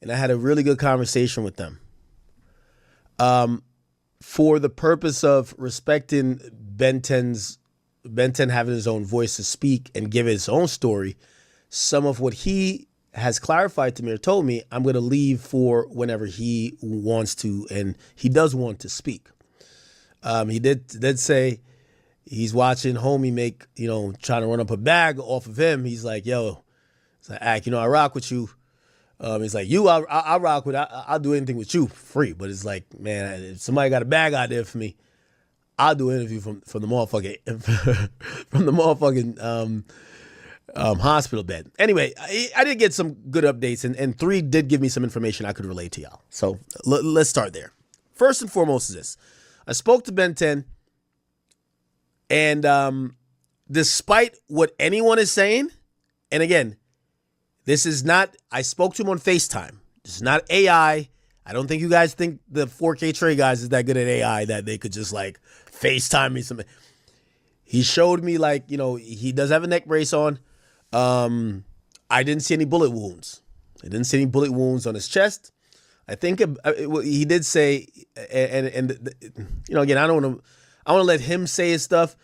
and I had a really good conversation with them. For the purpose of respecting Ben 10 having his own voice to speak and give his own story, some of what he has clarified to me or told me, I'm going to leave for whenever he wants to, and he does want to speak. He did say he's watching homie make, trying to run up a bag off of him. He's like, yo, it's like, Ak, I rock with you. He's like, I rock with, I'll do anything with you for free. But it's like, man, if somebody got a bag out there for me, I'll do an interview from the motherfucking, hospital bed. Anyway, I did get some good updates, and 3 did give me some information I could relate to y'all. So let's start there. First and foremost is this. I spoke to Ben 10, and despite what anyone is saying, and again, this is not, I spoke to him on FaceTime. This is not AI. I don't think you guys think the 4K Trey guys is that good at AI that they could just like FaceTime me something. He showed me he does have a neck brace on. I didn't see any bullet wounds. I didn't see any bullet wounds on his chest. I think he did say, and again, I want to let him say his stuff.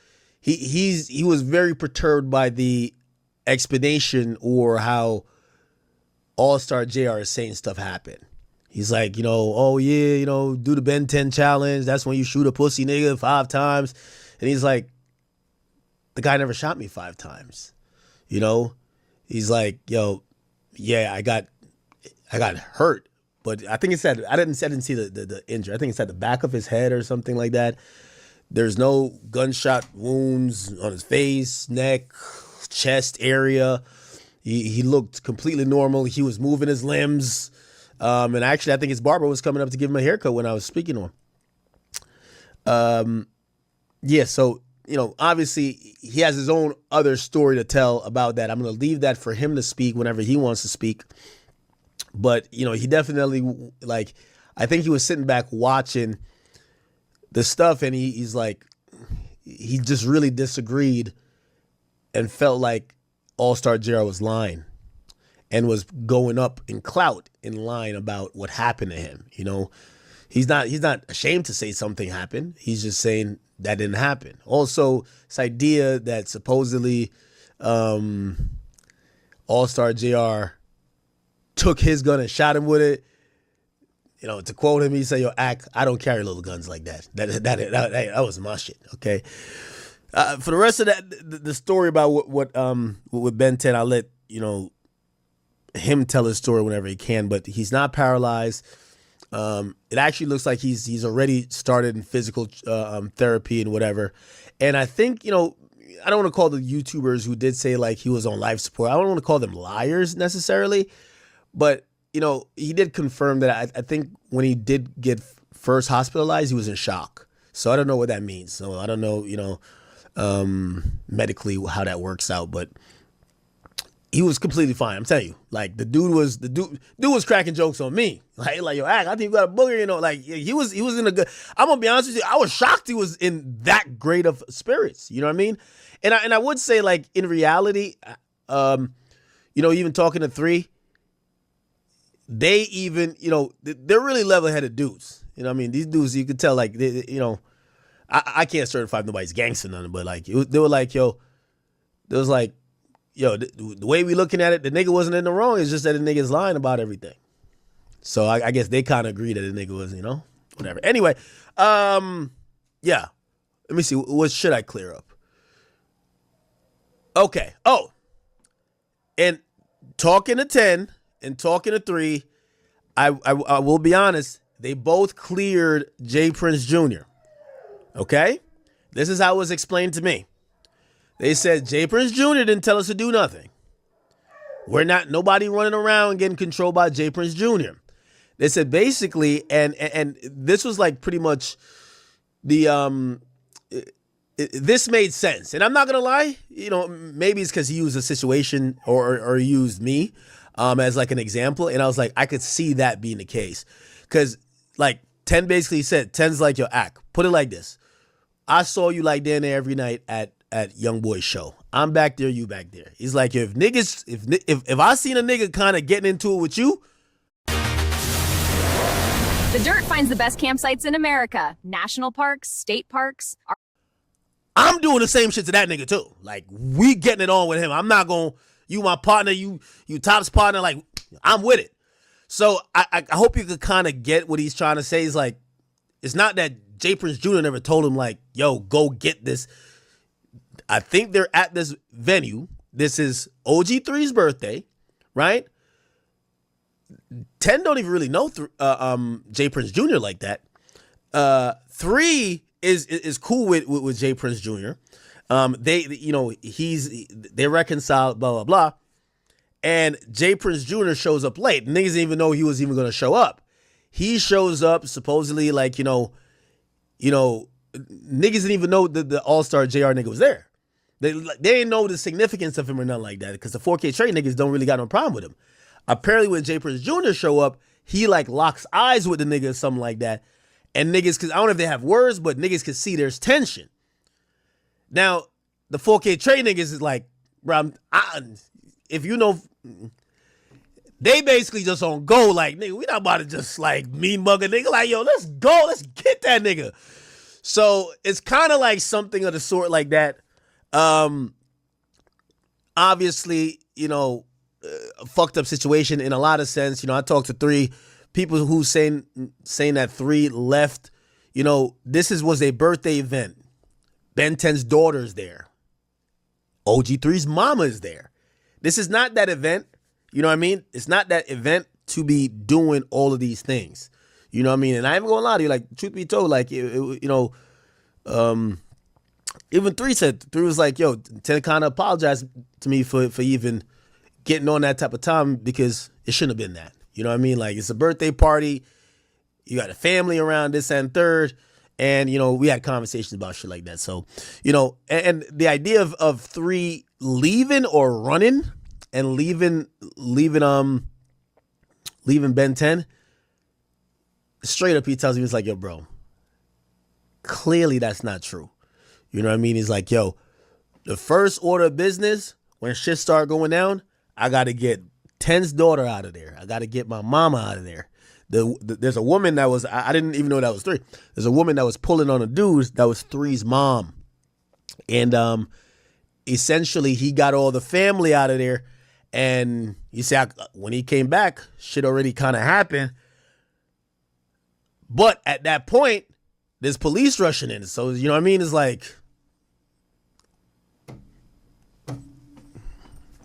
He was very perturbed by the explanation or how All-Star JR is saying stuff happen. He's like, oh yeah, do the Ben 10 challenge. That's when you shoot a pussy nigga 5 times. And he's like, the guy never shot me 5 times. He's like, yo, yeah, I got hurt. But I think it said, I didn't see the injury. I think it said the back of his head or something like that. There's no gunshot wounds on his face, neck, chest area. He looked completely normal. He was moving his limbs. And actually, I think his barber was coming up to give him a haircut when I was speaking to him. Yeah, so, obviously, he has his own other story to tell about that. I'm going to leave that for him to speak whenever he wants to speak. But, he definitely, I think he was sitting back watching the stuff, and he's like, he just really disagreed and felt like All-Star JR was lying and was going up in clout in line about what happened to him. He's not ashamed to say something happened. He's just saying that didn't happen. Also, this idea that supposedly All-Star JR took his gun and shot him with it. To quote him, he said, yo, Ak, I don't carry little guns like that. That was my shit, okay? For the rest of that, the story about what with Ben 10, I'll let, him tell his story whenever he can, but he's not paralyzed. It actually looks like he's already started in physical therapy and whatever. And I think, I don't want to call the YouTubers who did say like he was on life support, I don't want to call them liars necessarily, but he did confirm that I think when he did get first hospitalized, he was in shock. So I don't know what that means. So I don't know, medically how that works out, but he was completely fine. I'm telling you, like the dude was cracking jokes on me. Like yo, Ak, I think you got a booger, like he was in a good, I'm gonna be honest with you, I was shocked he was in that great of spirits. You know what I mean? And I would say like in reality, even talking to 3, they even, they're really level-headed dudes. You know what I mean? These dudes, you could tell, like, I can't certify nobody's gangster or nothing, but, like, they were like, yo, there was like, yo, the way we looking at it, the nigga wasn't in the wrong. It's just that the nigga's lying about everything. So I guess they kind of agree that the nigga was, whatever. Anyway, yeah. Let me see. What should I clear up? Okay. Oh, and talking to 10 and talking to 3, I will be honest, they both cleared Jay Prince Jr. Okay? This is how it was explained to me. They said Jay Prince Jr. didn't tell us to do nothing. We're not, nobody running around getting controlled by Jay Prince Jr. They said basically, and this was like pretty much the, this made sense. And I'm not going to lie, maybe it's because he used a situation or he used me as like an example. And I was like, I could see that being the case. Because like 10 basically said, 10's like, yo, Ak, put it like this. I saw you like down there every night at Young Boy's show. I'm back there, you back there. He's like, if I seen a nigga kind of getting into it with you, The Dirt finds the best campsites in America. National parks, state parks. I'm doing the same shit to that nigga too. Like, we getting it on with him. I'm not going, you my partner, you Top's partner, like, I'm with it. So I hope you could kind of get what he's trying to say. Is like, it's not that Jay Prince Jr. never told him, like, yo, go get this. I think they're at this venue. This is OG3's birthday, right? 10 don't even really know Jay Prince Jr. like that. 3 is cool with Jay Prince Jr. They reconciled, blah blah blah, and Jay Prince Jr. shows up late. Niggas didn't even know he was even gonna show up. He shows up supposedly like niggas didn't even know the All-Star JR nigga was there. They didn't know the significance of him or nothing like that, because the 4K trade niggas don't really got no problem with him. Apparently when Jay Prince Jr. show up, he like locks eyes with the nigga or something like that. And niggas, cause I don't know if they have words, but niggas can see there's tension. Now, the 4K trade niggas is like, bro, if you know, they basically just on go like, nigga, we not about to just like mean mug a nigga. Like, yo, let's go, let's get that nigga. So it's kind of like something of the sort like that. Obviously, a fucked up situation in a lot of sense. I talked to 3 people who saying that 3 left. This was a birthday event. Ben 10's daughter's there. OG3's mama is there. This is not that event. You know what I mean? It's not that event to be doing all of these things. You know what I mean? And I ain't gonna lie to you, like, truth be told, like, even 3 said, 3 was like, yo, 10 kind of apologized to me for even getting on that type of time, because it shouldn't have been that. You know what I mean? Like, it's a birthday party. You got a family around, this and third. And, we had conversations about shit like that. So, and the idea of 3 leaving or running and leaving Ben 10, straight up he tells me, he's like, yo, bro, clearly that's not true. You know what I mean? He's like, yo, the first order of business, when shit start going down, I got to get 10's daughter out of there. I got to get my mama out of there. There's a woman that was, I didn't even know that was 3. There's a woman that was pulling on a dude that was 3's mom. And essentially he got all the family out of there. And you see, when he came back, shit already kind of happened. But at that point, there's police rushing in. So, you know what I mean? It's like,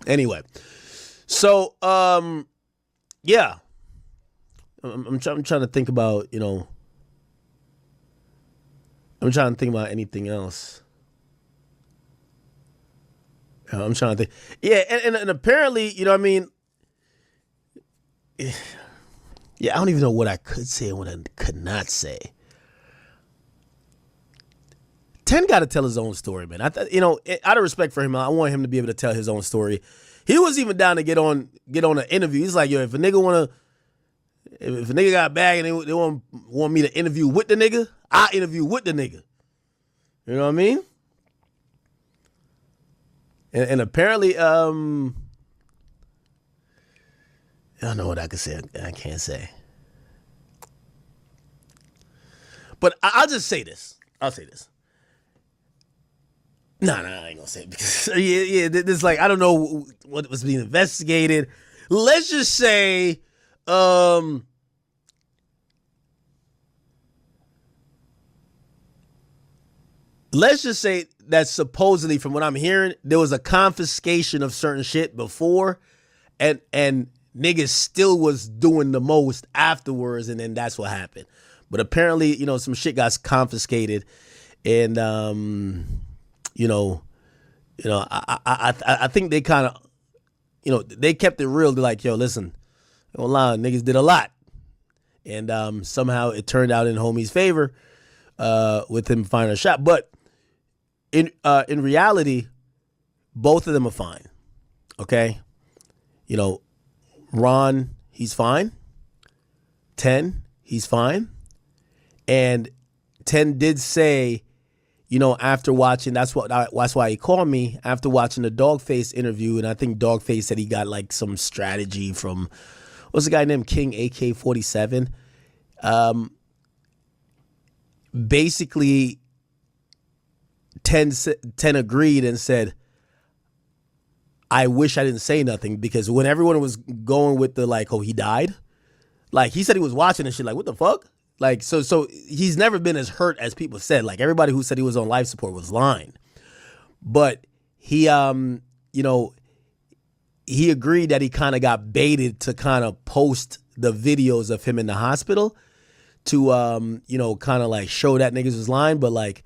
anyway. So, yeah. I'm trying to think about, I'm trying to think about anything else. I'm trying to think. Yeah, and apparently, you know what I mean? Yeah, I don't even know what I could say and what I could not say. 10 got to tell his own story, man. Out of respect for him, I want him to be able to tell his own story. He was even down to get on an interview. He's like, yo, if a nigga got a bag and they want me to interview with the nigga, I interview with the nigga. You know what I mean? And apparently, I don't know what I could say. I can't say. But I'll just say this. I'll say this. No, I ain't gonna say it because this like, I don't know what was being investigated. Let's just say, let's just say that supposedly, from what I'm hearing, there was a confiscation of certain shit before, and niggas still was doing the most afterwards, and then that's what happened. But apparently, some shit got confiscated, and I think they kind of, they kept it real. They're like, yo, listen, I don't lie, niggas did a lot, and somehow it turned out in homie's favor, with him finding a shot. But in reality, both of them are fine. Okay, Ron, he's fine. 10, he's fine. And 10 did say, after watching, that's why he called me after watching the Dogface interview. And I think Dogface said he got like some strategy from, what's the guy named King AK-47? Basically 10 agreed and said, I wish I didn't say nothing, because when everyone was going with the like, oh, he died, like he said he was watching and shit, like what the fuck? Like so he's never been as hurt as people said. Like everybody who said he was on life support was lying. But he he agreed that he kind of got baited to kind of post the videos of him in the hospital to kind of like show that niggas was lying. But like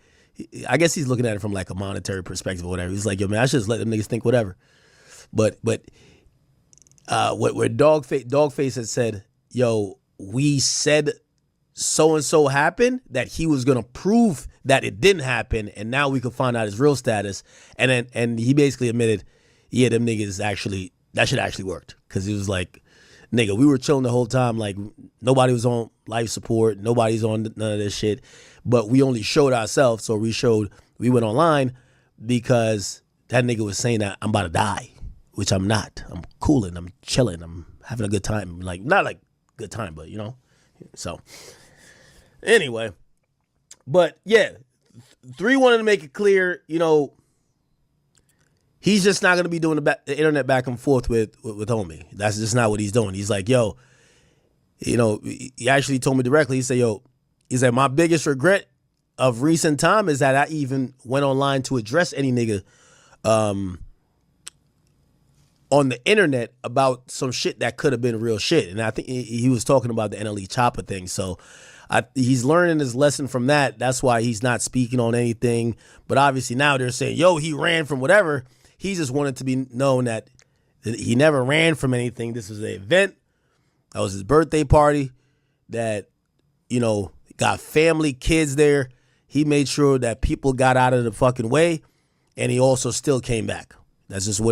I guess he's looking at it from like a monetary perspective or whatever. He's like, yo man, I should just let them niggas think whatever. But where Dogface had said, yo, we said so and so happened, that he was gonna prove that it didn't happen, and now we could find out his real status. And he basically admitted, yeah, them niggas actually, that shit actually worked, because he was like, nigga, we were chilling the whole time, like nobody was on life support, nobody's on none of this shit, but we only showed ourselves. So we went online because that nigga was saying that I'm about to die, which I'm not. I'm cooling, I'm chilling, I'm having a good time. Like, not like good time, but so anyway. But yeah, 3 wanted to make it clear, he's just not going to be doing the internet back and forth with homie. That's just not what he's doing. He's like, yo, he actually told me directly. He said, my biggest regret of recent time is that I even went online to address any nigga on the internet about some shit that could have been real shit. And I think he was talking about the NLE Chopper thing. So he's learning his lesson from that. That's why he's not speaking on anything. But obviously now they're saying, yo, he ran from whatever. He just wanted to be known that he never ran from anything. This was an event. That was his birthday party that, got family, kids there. He made sure that people got out of the fucking way. And he also still came back. That's just what it is.